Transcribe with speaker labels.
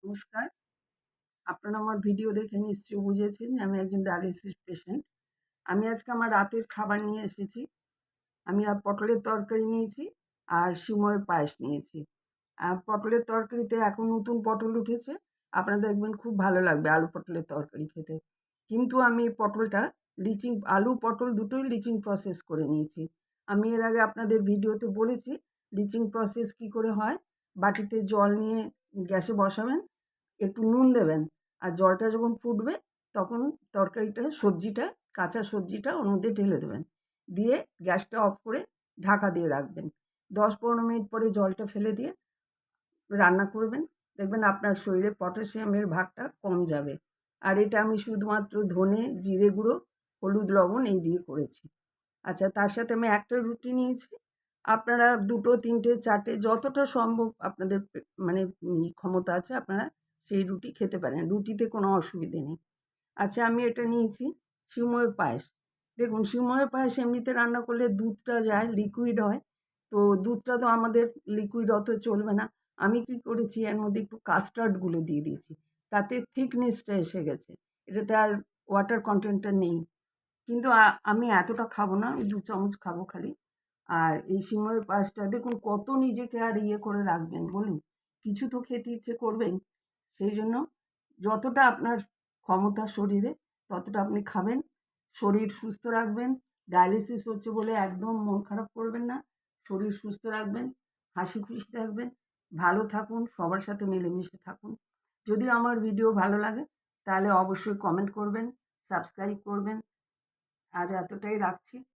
Speaker 1: নমস্কার। আপনারা আমার ভিডিও দেখে নিশ্চয়ই বুঝেছেন যে আমি একজন ডায়ালিসিস পেশেন্ট। আমি আজকে আমার রাতের খাবার নিয়ে এসেছি। আমি পটলের তরকারি নিয়েছি আর সিমইয়ের পায়েস নিয়েছি। পটলের তরকারিতে এখন নতুন পটল উঠেছে। আপনারা দেখবেন খুব ভালো লাগবে আলু পটলের তরকারি খেতে। কিন্তু আমি পটলটা আলু পটল দুটোই লিচিং প্রসেস করে নিয়েছি। আমি এর আগে আপনাদের ভিডিওতে বলেছি লিচিং প্রসেস কী করে হয়। বাটিতে জল নিয়ে গ্যাসে বসাবেন, একটু নুন দেবেন, আর জলটা যখন ফুটবে তখন সবজিটা, কাঁচা সবজিটা ওর মধ্যে ঢেলে দেবেন। দিয়ে গ্যাসটা অফ করে ঢাকা দিয়ে রাখবেন। 10-15 মিনিট পরে জলটা ফেলে দিয়ে রান্না করবেন। দেখবেন আপনার শরীরে পটাশিয়ামের ভাগটা কম যাবে। আর এটা আমি শুধুমাত্র ধনে, জিরে গুঁড়ো, হলুদ, লবণ এই দিয়ে করেছি। আচ্ছা, তার সাথে আমি একটা রুটি নিয়েছি। আপনারা 2টো, 3টে, 4টে যতটা সম্ভব আপনাদের মানে ক্ষমতা আছে আপনারা সেই রুটি খেতে পারেন। রুটিতে কোনো অসুবিধে নেই। আচ্ছা, আমি এটা নিয়েছি সিমইয়ের পায়েস। দেখুন, সিমইয়ের পায়েস এমনিতে রান্না করলে দুধটা যায়, লিকুইড হয়। তো দুধটা তো আমাদের লিকুইড অত চলবে না। আমি কি করেছি, এর মধ্যে একটু কাস্টার্ড গুলে দিয়ে দিয়েছি। তাতে থিকনেসটা এসে গেছে। এটাতে আর ওয়াটার কনটেন্টটা নেই। কিন্তু আমি এতটা খাবো না, ওই 2 চামচ খাবো খালি। আর এই সিমইয়ের পায়েসটা দেখুন কত নিজেকে আর করে রাখবেন বলুন? কিছু তো খেতে ইচ্ছে করবেই। সেই জন্য যতটা আপনার ক্ষমতা শরীরে ততটা আপনি খাবেন। শরীর সুস্থ রাখবেন। ডায়ালিসিস হচ্ছে বলে একদম মন খারাপ করবেন না। শরীর সুস্থ রাখবেন, হাসি খুশি থাকবেন, ভালো থাকুন, সবার সাথে মিলেমিশে থাকুন। যদি আমার ভিডিও ভালো লাগে তাহলে অবশ্যই কমেন্ট করবেন, সাবস্ক্রাইব করবেন। আজ এতটাই রাখছি।